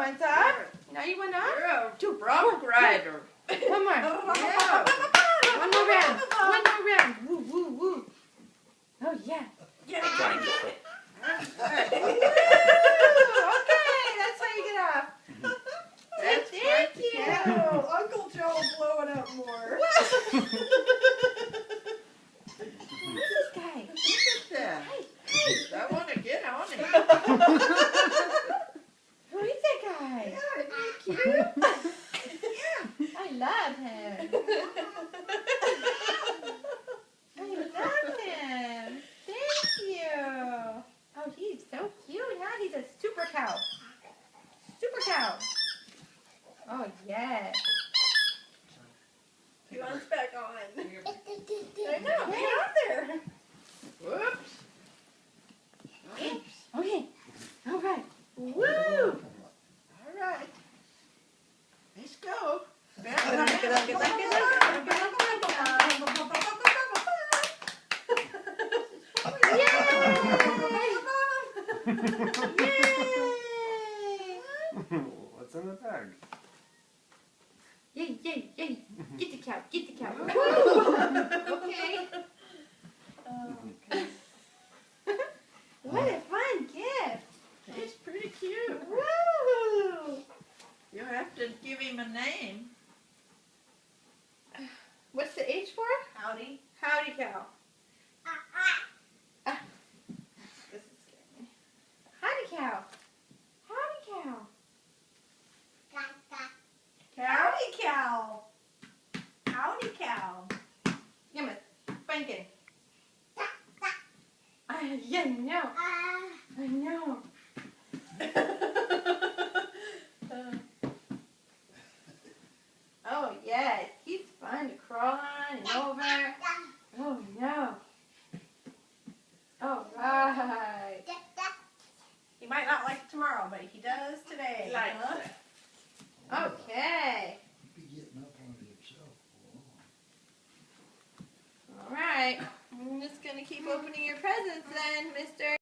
one's up. Now you went up. You're a bronc rider. One more. Yeah. One more round. One more round. Woo, woo, woo. Oh, yeah. Get it. Okay, that's how you get off. That's Thank you. Yeah. Uncle Joe will blow it up more. Who's this guy? Look at that. I want to get on it. Who is that guy? Yeah, isn't he cute? I love him. I love him. Thank you. Oh, he's so cute. Now he's a super cow. Super cow. Oh, yes. He wants back on. I know. Get out there. Whoops. Okay. All right. Woo. All right. Let's go. What's in the bag? Yay, yay, yay. Get the cow. Get the cow. Woo. Okay. What a fun gift. He's pretty cute. Woo. You'll have to give him a name. What's the H for? Howdy. Howdy cow. This is scary. Howdy cow. Howdy cow. Howdy cow. Howdy cow. Give me a spanking. Yeah, I know. I know. Oh, yes. He's fun to crawl on and over. Oh, no. All right. He might not like it tomorrow, but he does today. He likes huh? it. Okay. Be getting up on it yourself. All right. I'm just going to keep opening your presents then, mister.